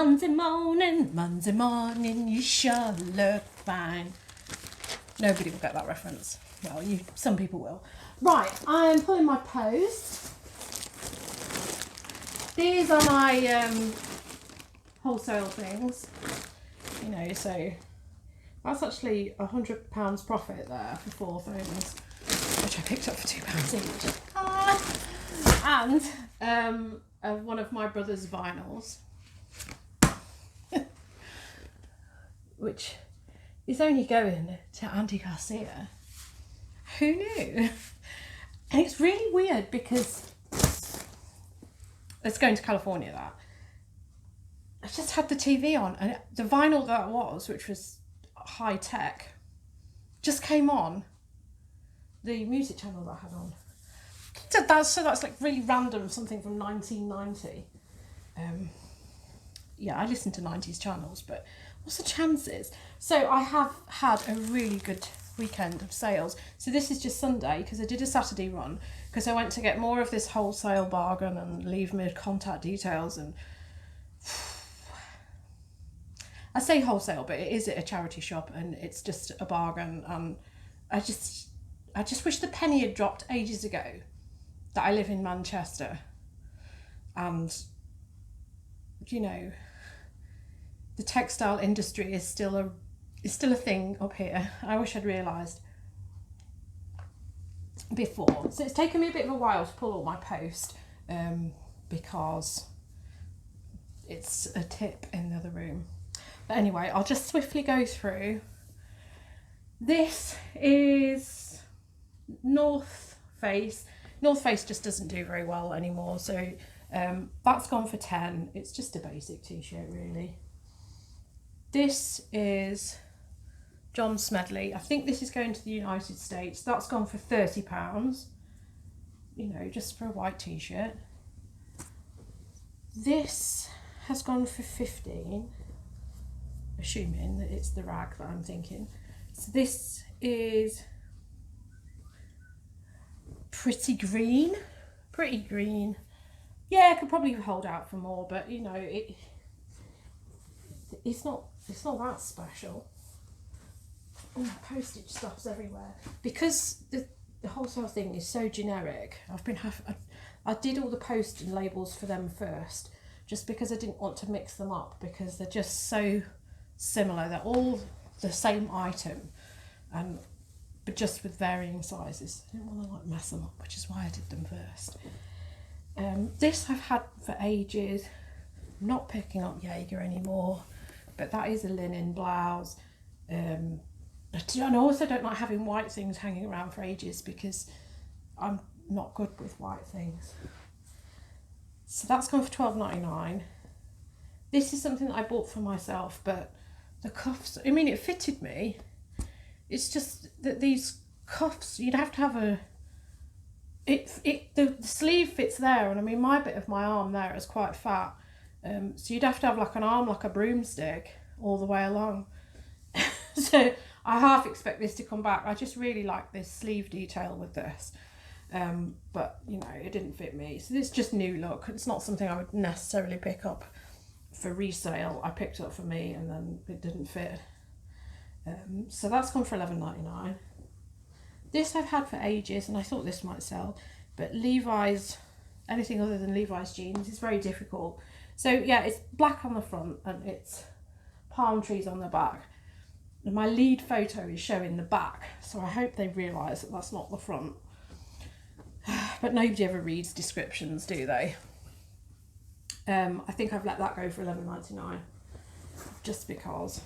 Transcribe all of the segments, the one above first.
Monday morning, you sure look fine. Nobody will get that reference. Well, some people will. Right, I'm pulling my post. These are my wholesale things. You know, so that's actually £100 profit there for 4 things, which I picked up for £2 each. And one of my brother's vinyls, which is only going to Andy Garcia. Who knew? And it's really weird because it's going to California, that. I just had the TV on and the vinyl that was, which was high tech, just came on the music channel that I had on. So that's like really random, something from 1990. Yeah, I listen to 90s channels, but what's the chances? So I have had a really good weekend of sales. So this is just Sunday because I did a Saturday run because I went to get more of this wholesale bargain and leave me contact details. And I say wholesale, but it is at a charity shop and it's just a bargain. And I just wish the penny had dropped ages ago that I live in Manchester, and you know, the textile industry is still a thing up here. I wish I'd realised before. So it's taken me a bit of a while to pull all my post because it's a tip in the other room. But anyway, I'll just swiftly go through. This is North Face. North Face just doesn't do very well anymore, so that's gone for 10. It's just a basic t-shirt really. This is John Smedley. I think this is going to the United States. That's gone for £30, you know, just for a white t-shirt. This has gone for 15, assuming that it's the rag that I'm thinking. So this is pretty green. Yeah, I could probably hold out for more, but you know, it's not that special. Oh, postage stuff's everywhere because the wholesale thing is so generic. I did all the post and labels for them first, just because I didn't want to mix them up because they're just so similar. They're all the same item, but just with varying sizes. I didn't want to like mess them up, which is why I did them first. This I've had for ages. I'm not picking up Jaeger anymore, but that is a linen blouse. And I also don't like having white things hanging around for ages because I'm not good with white things. So that's gone for £12.99. This is something that I bought for myself, but the cuffs, I mean, it fitted me. It's just that these cuffs, you'd have to have the sleeve fits there, and I mean my bit of my arm there is quite fat, so you'd have to have like an arm like a broomstick all the way along. So I half expect this to come back. I just really like this sleeve detail with this, but you know, it didn't fit me, so it's just new look. It's not something I would necessarily pick up for resale. I picked it up for me and then it didn't fit. So that's gone for £11.99. This I've had for ages and I thought this might sell, but Levi's, anything other than Levi's jeans is very difficult. So yeah, it's black on the front and it's palm trees on the back. And my lead photo is showing the back, so I hope they realise that that's not the front. But nobody ever reads descriptions, do they? I think I've let that go for £11.99 just because.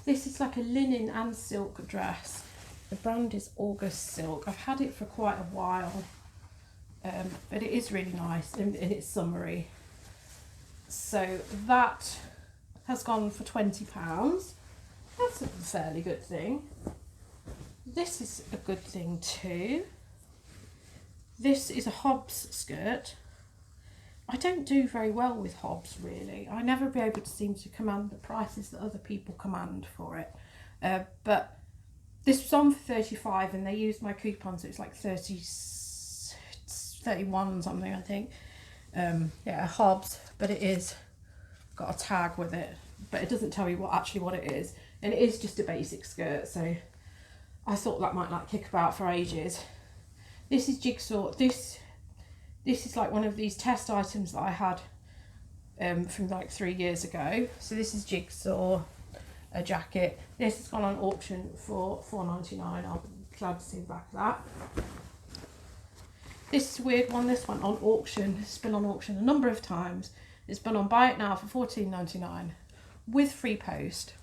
This is like a linen and silk dress. The brand is August Silk. I've had it for quite a while, but it is really nice and it's summery. So that has gone for £20. That's a fairly good thing. This is a good thing too. This is a Hobbs skirt. I don't do very well with Hobbs really. I never be able to seem to command the prices that other people command for it. But this was on for 35 and they used my coupon, so it's like 31 something, I think. Yeah, Hobbs, but it is got a tag with it, but it doesn't tell you what it is, and it is just a basic skirt, so I thought that might like kick about for ages. This is jigsaw. This is like one of these test items that I had from like 3 years ago. So this is jigsaw, a jacket. This has gone on auction for $4.99. I'll be glad to see the back of that. This is a weird one. This one on auction. It's been on auction a number of times. It's been on Buy It Now for $14.99 with free post,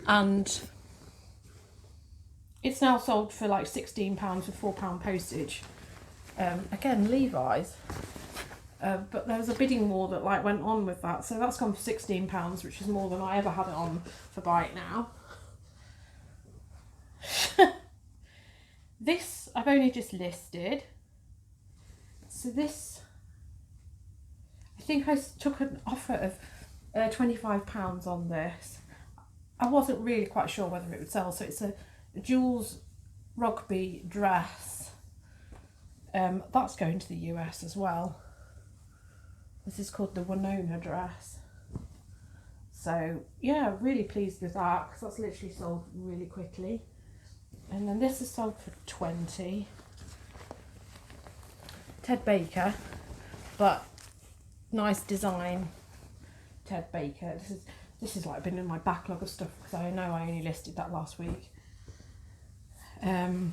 and it's now sold for like £16 with £4 postage. Again, Levi's. But there was a bidding war that like went on with that, so that's gone for £16, which is more than I ever had it on for Buy It Now. This I've only just listed. So this, I think I took an offer of £25 on this. I wasn't really quite sure whether it would sell. So it's a Jules rugby dress. That's going to the US as well. This is called the Winona dress. So yeah, really pleased with that, because that's literally sold really quickly. And then this is sold for 20. Ted Baker, but nice design. Ted Baker. This is like been in my backlog of stuff, because I know I only listed that last week. And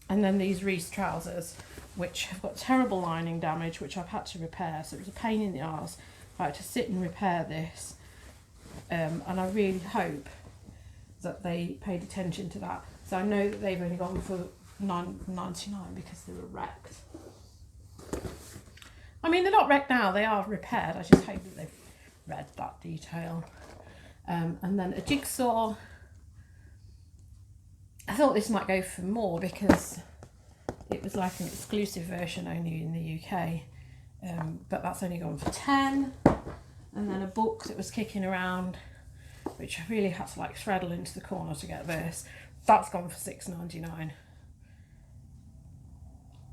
then these Reese trousers, which have got terrible lining damage, which I've had to repair. So it was a pain in the arse. I had to sit and repair this. And I really hope that they paid attention to that. So I know that they've only gone for $9.99 because they were wrecked. I mean, they're not wrecked now, they are repaired. I just hope that they've read that detail. And then a jigsaw. I thought this might go for more because it was like an exclusive version only in the UK. But that's only gone for 10. And then a book that was kicking around, which I really had to like threadle into the corner to get this. That's gone for $6.99.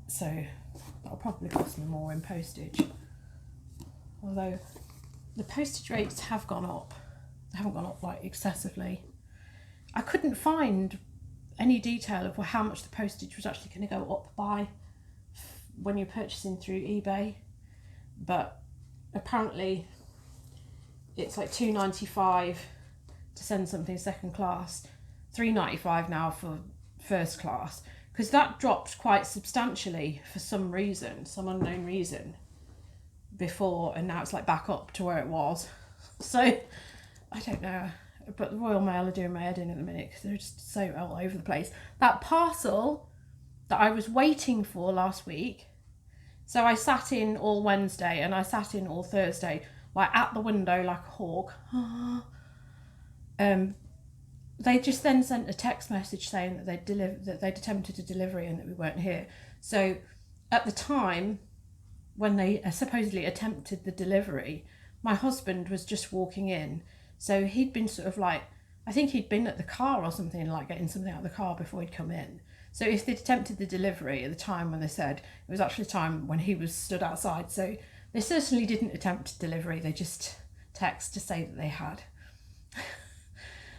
So that'll probably cost me more in postage. Although the postage rates have gone up. They haven't gone up like excessively. I couldn't find any detail of how much the postage was actually going to go up by when you're purchasing through eBay. But apparently it's like $2.95 to send something second class, $3.95 now for first class, because that dropped quite substantially for some reason, some unknown reason before, and now it's like back up to where it was. So I don't know, but the Royal Mail are doing my head in at the minute because they're just so all over the place. That parcel that I was waiting for last week, so I sat in all Wednesday and I sat in all Thursday, like at the window like a hawk. They just then sent a text message saying that they'd attempted a delivery and that we weren't here. So at the time when they supposedly attempted the delivery, my husband was just walking in. So he'd been sort of like, I think he'd been at the car or something, like getting something out of the car before he'd come in. So if they'd attempted the delivery at the time when they said, it was actually the time when he was stood outside. So they certainly didn't attempt delivery. They just text to say that they had.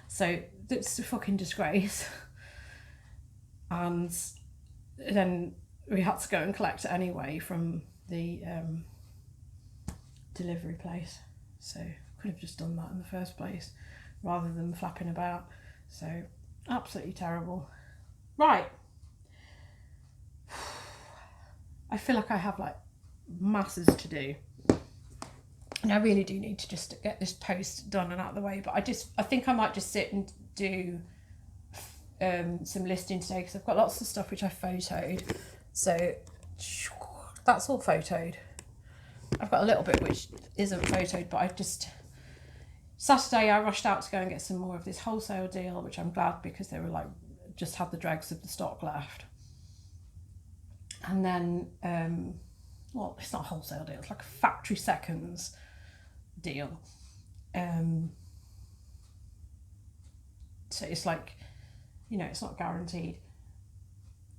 So that's a fucking disgrace. And then we had to go and collect it anyway from the delivery place. So could have just done that in the first place rather than flapping about. So absolutely terrible. Right. I feel like I have like masses to do. And I really do need to just get this post done and out of the way. But I think I might just sit and do some listing today, because I've got lots of stuff which I photoed. So that's all photoed. I've got a little bit which isn't photoed, but Saturday I rushed out to go and get some more of this wholesale deal, which I'm glad, because they were like, just had the dregs of the stock left. And then, well, it's not a wholesale deal, it's like a factory seconds deal. So it's like, you know, it's not guaranteed.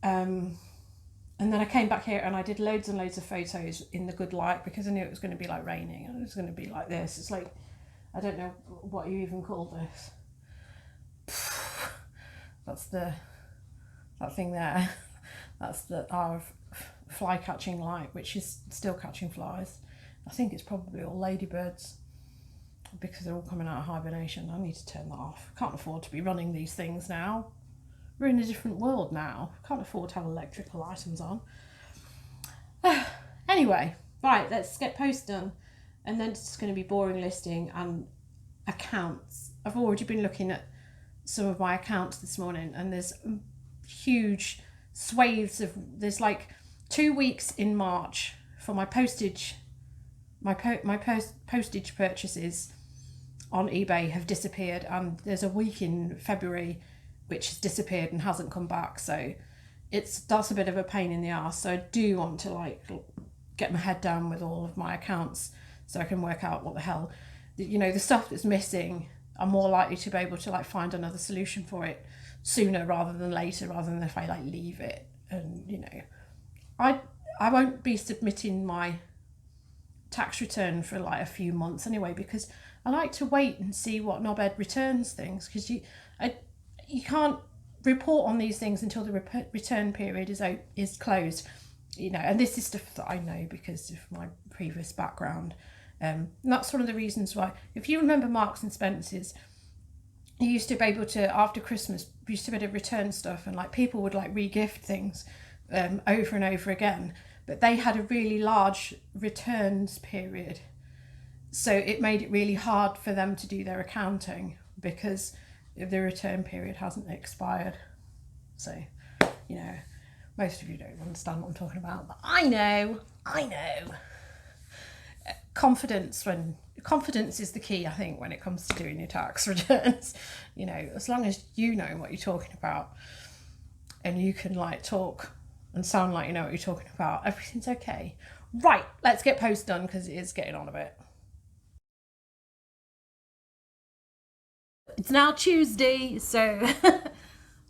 And And then I came back here and I did loads and loads of photos in the good light because I knew it was going to be like raining and it was going to be like this. It's like, I don't know what you even call this. That's that thing there. That's our fly catching light, which is still catching flies. I think it's probably all ladybirds because they're all coming out of hibernation. I need to turn that off. Can't afford to be running these things now. We're in a different world now. Can't afford to have electrical items on. Anyway, right, let's get posts done. And then it's going to be boring listing and accounts. I've already been looking at some of my accounts this morning and there's huge swathes of, there's like 2 weeks in March for my postage. My postage purchases on eBay have disappeared, and there's a week in February which has disappeared and hasn't come back. So that's a bit of a pain in the arse. So I do want to like get my head down with all of my accounts so I can work out what the hell, you know, the stuff that's missing. I'm more likely to be able to like find another solution for it sooner rather than later, rather than if I like leave it. And you know, I won't be submitting my tax return for like a few months anyway, because I like to wait and see what knobhead returns things, because you can't report on these things until the return period is closed, you know. And this is stuff that I know because of my previous background. And that's one of the reasons why, if you remember Marks and Spencer's, you used to be able to, after Christmas, you used to be able to return stuff, and like people would like re-gift things over and over again. But they had a really large returns period. So it made it really hard for them to do their accounting because the return period hasn't expired. So, you know, most of you don't understand what I'm talking about, but I know. Confidence is the key, I think, when it comes to doing your tax returns. You know, as long as you know what you're talking about and you can like talk and sound like you know what you're talking about, everything's okay. Right, let's get posts done because it is getting on a bit. It's now Tuesday, so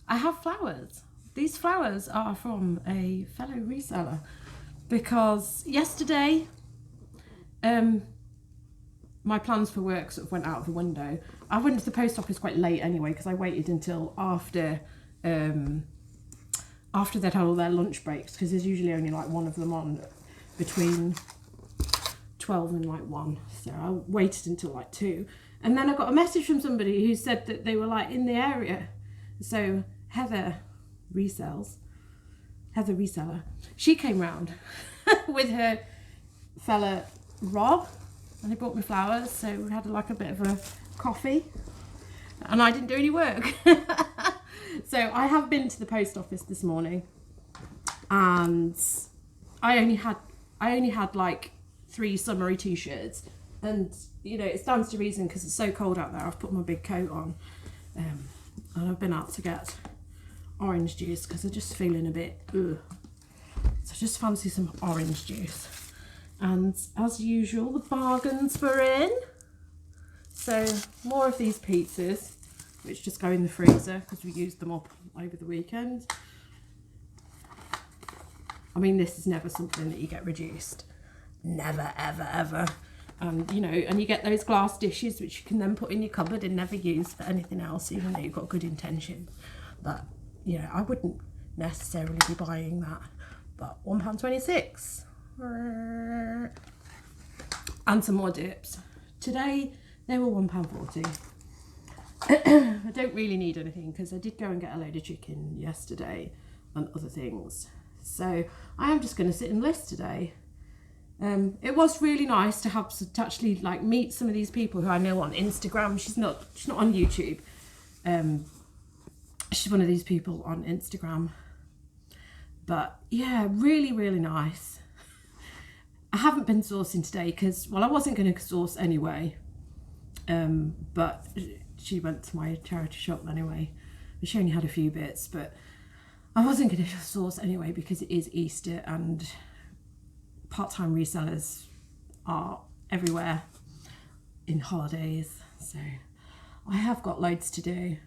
I have flowers. These flowers are from a fellow reseller because yesterday my plans for work sort of went out of the window. I went to the post office quite late anyway because I waited until after they'd had all their lunch breaks, because there's usually only like one of them on between 12 and like 1. So I waited until like 2. And then I got a message from somebody who said that they were like in the area. So Heather Reseller, she came round with her fella Rob, and they brought me flowers. So we had like a bit of a coffee, and I didn't do any work. So I have been to the post office this morning, and I only had like 3 summery t-shirts, and you know, it stands to reason because it's so cold out there. I've put my big coat on, and I've been out to get orange juice because I'm just feeling a bit ugh. So I just fancy some orange juice, and as usual the bargains were in. So more of these pizzas, which just go in the freezer because we used them up over the weekend. I mean, this is never something that you get reduced. Never, ever, ever. And, you know, and you get those glass dishes which you can then put in your cupboard and never use for anything else, even though you've got good intention. But, you know, I wouldn't necessarily be buying that. But £1.26. And some more dips. Today, they were £1.40. I don't really need anything because I did go and get a load of chicken yesterday and other things. So I am just going to sit and list today. It was really nice to have to actually like meet some of these people who I know on Instagram. She's not on YouTube. She's one of these people on Instagram. But yeah, really, really nice. I haven't been sourcing today because, well, I wasn't going to source anyway. But she went to my charity shop anyway. She only had a few bits, but I wasn't going to source anyway because it is Easter and part-time resellers are everywhere in holidays. So I have got loads to do.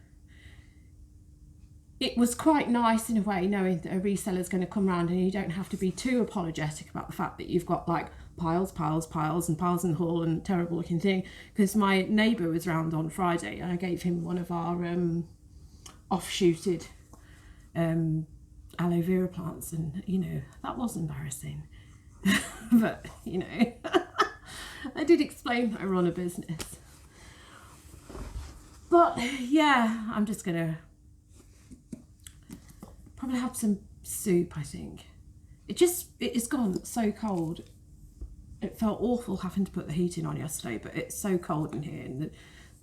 it was quite nice in a way knowing that a reseller is going to come around and you don't have to be too apologetic about the fact that you've got like piles and piles in the hall and terrible looking thing. Because my neighbour was round on Friday and I gave him one of our offshooted aloe vera plants, and you know, that was embarrassing. But you know, I did explain that I run a business. But yeah, I'm just gonna probably have some soup, I think. It's gone so cold. It felt awful having to put the heating on yesterday, but it's so cold in here and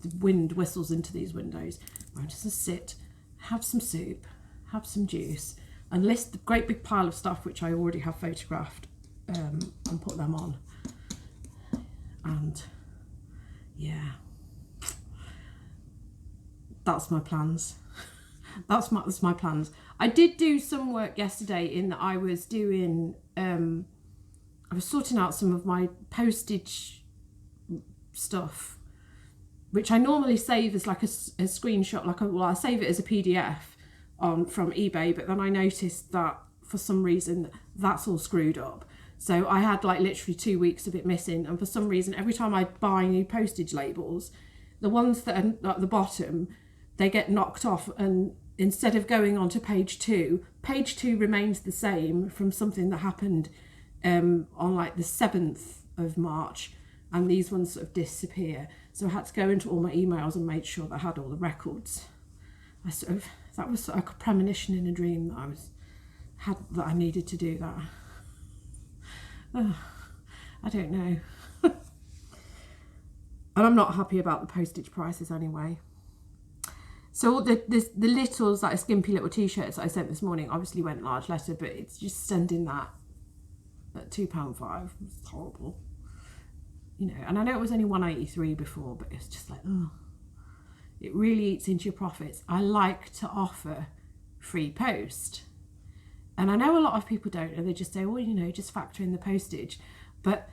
the wind whistles into these windows. I'm just gonna sit, have some soup, have some juice, and list the great big pile of stuff which I already have photographed, and put them on. And yeah, that's my plans. That's my plans. I did do some work yesterday in that I was doing, I was sorting out some of my postage stuff, which I normally save as like a screenshot, I save it as a PDF from eBay, but then I noticed that for some reason that's all screwed up. So I had like literally 2 weeks of it missing, and for some reason every time I buy new postage labels, the ones that are at the bottom, they get knocked off, and instead of going on to page two remains the same from something that happened on like the 7th of March, and these ones sort of disappear. So I had to go into all my emails and make sure that I had all the records. That was like a premonition in a dream that that I needed to do that. I don't know. And I'm not happy about the postage prices anyway. So the littles, like skimpy little t-shirts that I sent this morning, obviously went large letter, but it's just sending that at £2.5. It's horrible. You know, and I know it was only £1.83 before, but it's just like, oh, it really eats into your profits. I like to offer free post. And I know a lot of people don't, and they just say, well, you know, just factor in the postage. But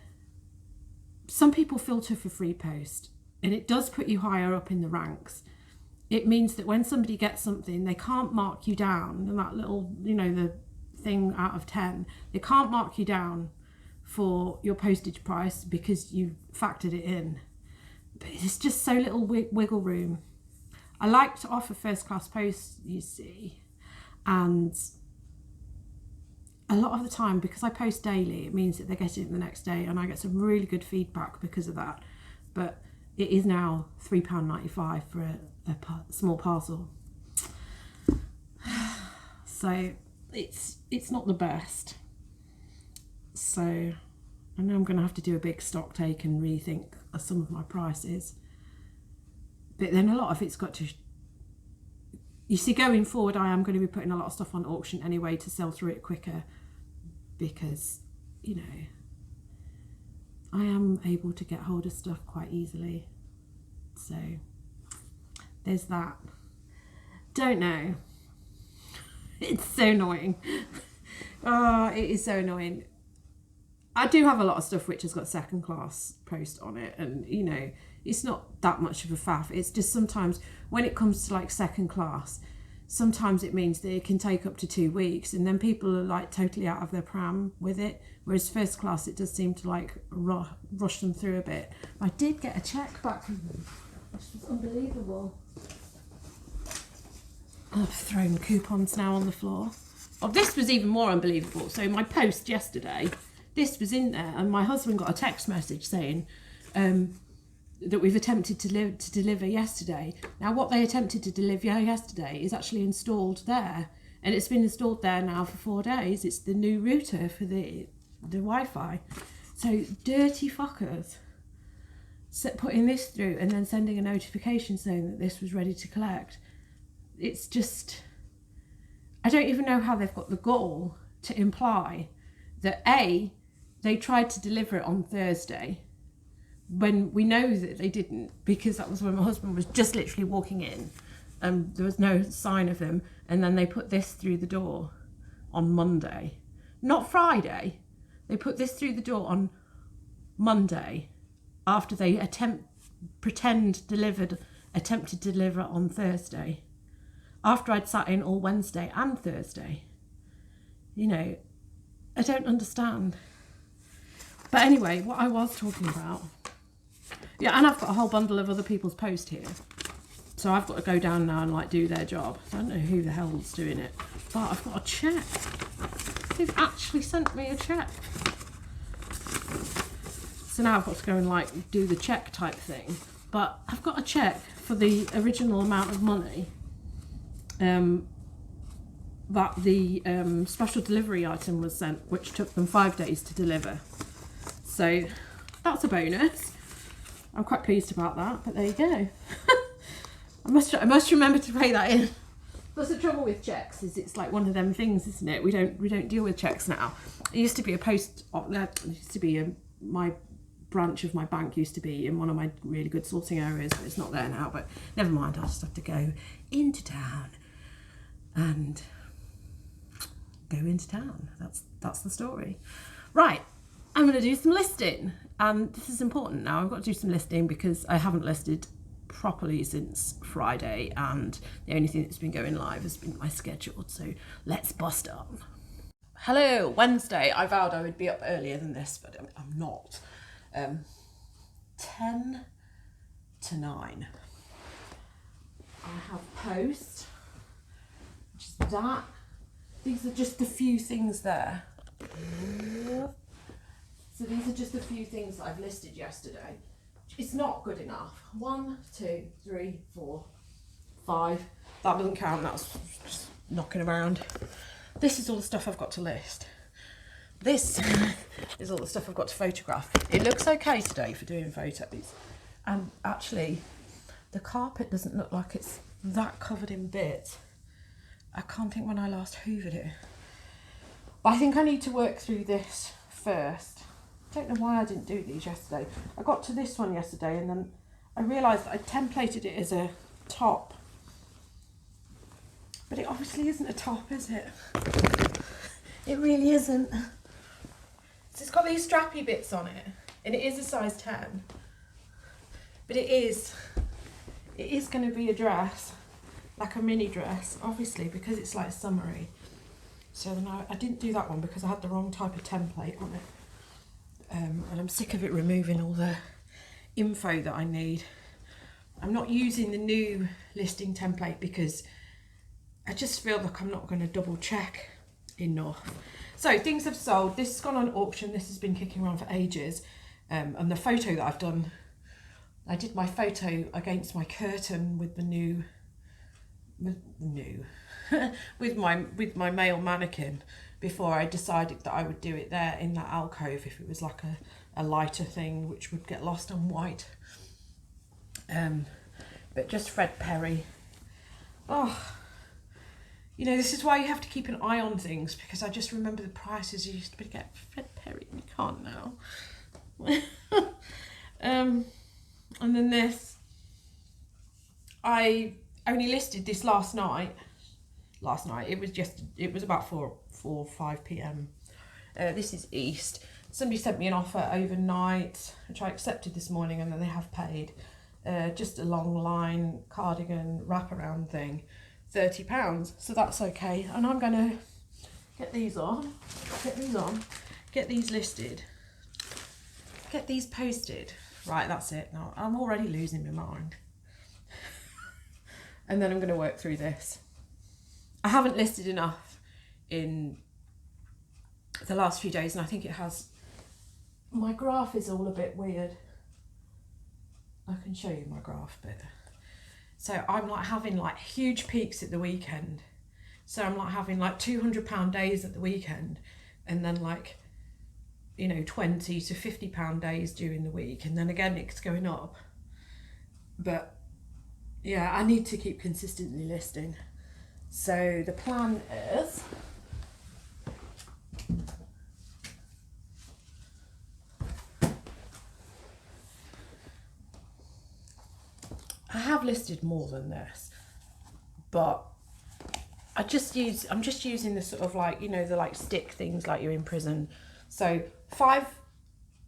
some people filter for free post, and it does put you higher up in the ranks. It means that when somebody gets something, they can't mark you down, and that little, you know, the thing out of 10, they can't mark you down for your postage price because you factored it in. But it's just so little wiggle room. I like to offer first class post, you see, and a lot of the time, because I post daily, it means that they're getting it the next day, and I get some really good feedback because of that. But it is now £3.95 for a small parcel. So it's not the best. So I know I'm going to have to do a big stock take and rethink some of my prices. But then a lot of it's got to... You see, going forward, I am going to be putting a lot of stuff on auction anyway to sell through it quicker, because, you know, I am able to get hold of stuff quite easily. So there's that. Don't know. It's so annoying. Oh, it is so annoying. I do have a lot of stuff which has got second class post on it, and you know, it's not that much of a faff. It's just sometimes when it comes to like second class, sometimes it means that it can take up to 2 weeks, and then people are like totally out of their pram with it. Whereas first class, it does seem to like rush them through a bit. I did get a check back from them, which was unbelievable. I've thrown coupons now on the floor. Oh, this was even more unbelievable. So my post yesterday, this was in there, and my husband got a text message saying that we've attempted to deliver yesterday. Now, what they attempted to deliver yesterday is actually installed there, and it's been installed there now for 4 days. It's the new router for the Wi-Fi. So dirty fuckers putting this through and then sending a notification saying that this was ready to collect. It's just, I don't even know how they've got the gall to imply that A, they tried to deliver it on Thursday, when we know that they didn't, because that was when my husband was just literally walking in and there was no sign of them, and then they put this through the door on Monday, not Friday. They put this through the door on Monday after they attempted to deliver on Thursday. after I'd sat in all Wednesday and Thursday. You know, I don't understand. But anyway, what I was talking about, yeah, and I've got a whole bundle of other people's post here. So I've got to go down now and like do their job. So I don't know who the hell's doing it, but I've got a check. They've actually sent me a check. So now I've got to go and like do the check type thing. But I've got a check for the original amount of money that the special delivery item was sent, which took them 5 days to deliver. So that's a bonus. I'm quite pleased about that, but there you go. I must remember to pay that in. That's the trouble with checks, is it's like one of them things, isn't it? We don't deal with checks now. It used to be my branch of my bank used to be in one of my really good sorting areas, but it's not there now. But never mind, I'll just have to go into town and go into town. That's the story. Right, I'm going to do some listing, and this is important now. I've got to do some listing because I haven't listed properly since Friday, and the only thing that's been going live has been my schedule. So let's bust on. Hello, Wednesday. I vowed I would be up earlier than this, but I'm not. 10 to 9. I have post, which is that. These are just a few things there. So these are just a few things that I've listed yesterday. It's not good enough. 1, 2, 3, 4, 5. That doesn't count, that's just knocking around. This is all the stuff I've got to list. This is all the stuff I've got to photograph. It looks okay today for doing photos. And actually, the carpet doesn't look like it's that covered in bits. I can't think when I last hoovered it. But I think I need to work through this first. I don't know why I didn't do these yesterday. I got to this one yesterday and then I realised that I templated it as a top. But it obviously isn't a top, is it? It really isn't. So it's got these strappy bits on it, and it is a size 10. But it is going to be a dress, like a mini dress, obviously, because it's like summery. So then I didn't do that one because I had the wrong type of template on it. And I'm sick of it removing all the info that I need. I'm not using the new listing template because I just feel like I'm not going to double check enough. So things have sold. This has gone on auction. This has been kicking around for ages. And the photo that I've done, I did my photo against my curtain with the with my male mannequin before I decided that I would do it there in that alcove if it was like a lighter thing which would get lost on white. But just Fred Perry. Oh, you know, this is why you have to keep an eye on things, because I just remember the prices you used to be able to get Fred Perry and you can't now. And then this, I only listed this last night. It was about 4 or 5 p.m. This is East. Somebody sent me an offer overnight, which I accepted this morning, and then they have paid. Just a long line cardigan wraparound thing, £30. So that's okay. And I'm going to get these listed, get these posted. Right, that's it. Now I'm already losing my mind. And then I'm going to work through this. I haven't listed enough in the last few days, and I think it has. My graph is all a bit weird. I can show you my graph bit. So I'm like having like huge peaks at the weekend. So I'm like having like £200 days at the weekend, and then like, you know, £20 to £50 days during the week, and then again it's going up. But yeah, I need to keep consistently listing. So the plan is I have listed more than this, but I'm just using the sort of like, you know, the like stick things like you're in prison. So 5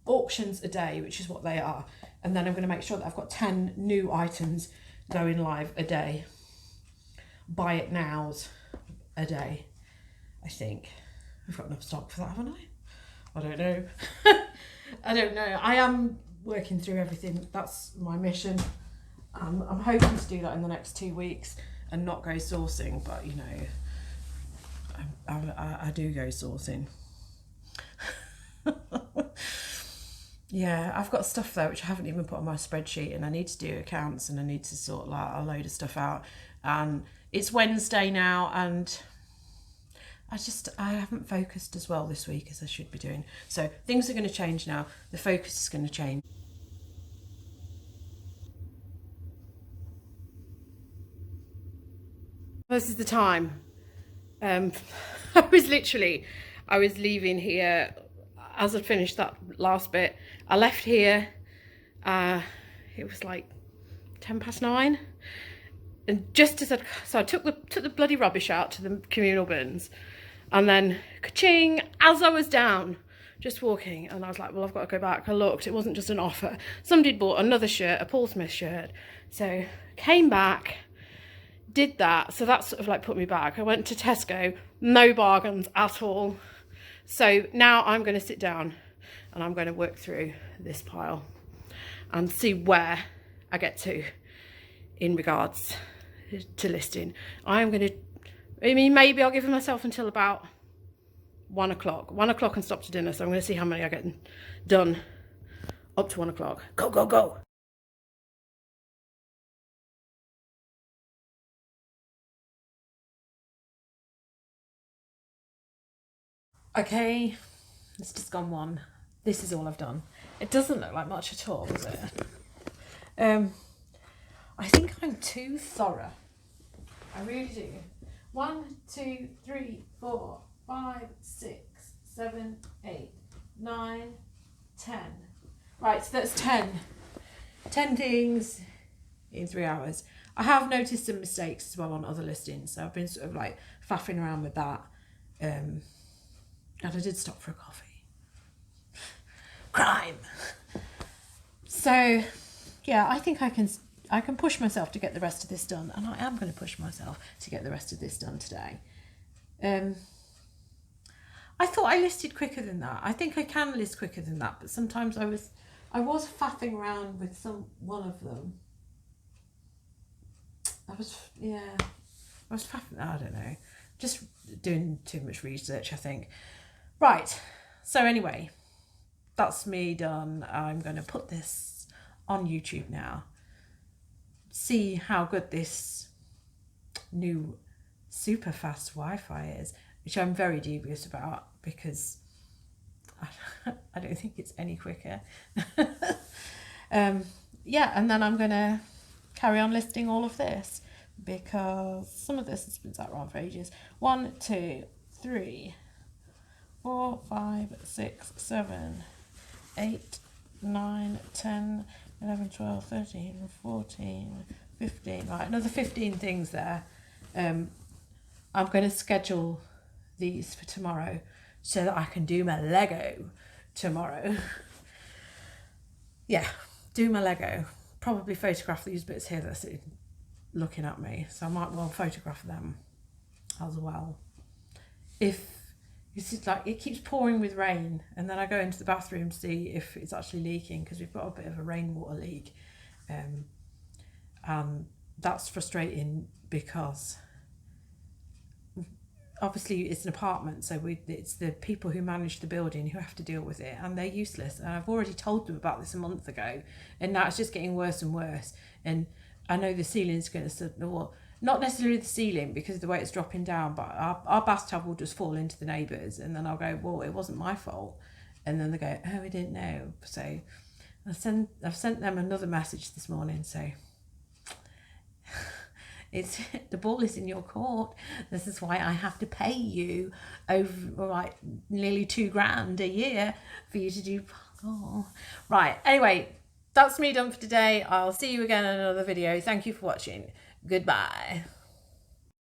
auctions a day, which is what they are, and then I'm going to make sure that I've got 10 new items going live a day. buy it nows a day, I think. I've got enough stock for that, haven't I? I don't know. I don't know. I am working through everything. That's my mission. I'm hoping to do that in the next 2 weeks and not go sourcing, but you know, I do go sourcing. Yeah, I've got stuff though which I haven't even put on my spreadsheet, and I need to do accounts and I need to sort like a load of stuff out. And it's Wednesday now, and I haven't focused as well this week as I should be doing. So things are going to change now. The focus is going to change. This is the time. I was leaving here as I finished that last bit. I left here, it was like 9:10, and just as I took the bloody rubbish out to the communal bins, and then ka-ching, as I was down, just walking, and I was like, well, I've got to go back. I looked, it wasn't just an offer. Somebody bought another shirt, a Paul Smith shirt. So came back, did that. So that sort of like put me back. I went to Tesco, no bargains at all. So now I'm going to sit down and I'm going to work through this pile and see where I get to in regards to listing. Maybe I'll give myself until about 1 o'clock. 1 o'clock and stop to dinner. So I'm going to see how many I get done up to 1 o'clock. Go, go, go. Okay, it's just gone 1. This is all I've done. It doesn't look like much at all, does it? I think I'm too thorough. I really do. 1, 2, 3, 4, 5, 6, 7, 8, 9, 10. Right, so that's 10. 10 things in 3 hours. I have noticed some mistakes as well on other listings, so I've been sort of like faffing around with that. And I did stop for a coffee. Crime. So, yeah, I think I can push myself to get the rest of this done, and I am going to push myself to get the rest of this done today. I thought I listed quicker than that. I think I can list quicker than that, but sometimes I was faffing around with one of them. I was faffing. I don't know, just doing too much research, I think. Right. So anyway, that's me done. I'm going to put this on YouTube now. See how good this new super fast Wi-Fi is, which I'm very dubious about because I don't think it's any quicker. Yeah, and then I'm going to carry on listing all of this because some of this has been sat around for ages. 1, 2, 3, 4, 5, 6, 7, 8, 9, 10, 11, 12, 13, 14, 15. Right, another 15 things there. I'm going to schedule these for tomorrow so that I can do my Lego tomorrow. Yeah, do my Lego. Probably photograph these bits here that's looking at me. So I might well photograph them as well. If it's like it keeps pouring with rain, and then I go into the bathroom to see if it's actually leaking because we've got a bit of a rainwater leak, and that's frustrating because obviously it's an apartment, so it's the people who manage the building who have to deal with it, and they're useless. And I've already told them about this a month ago, and now it's just getting worse and worse. And I know the ceiling's going to, well, not necessarily the ceiling because of the way it's dropping down, but our bathtub will just fall into the neighbours, and then I'll go, well, it wasn't my fault, and then they go, oh, we didn't know. So I've sent them another message this morning, so it's the ball is in your court. This is why I have to pay you over like nearly $2,000 a year for you to do. Oh, right. Anyway, that's me done for today. I'll see you again in another video. Thank you for watching. Goodbye.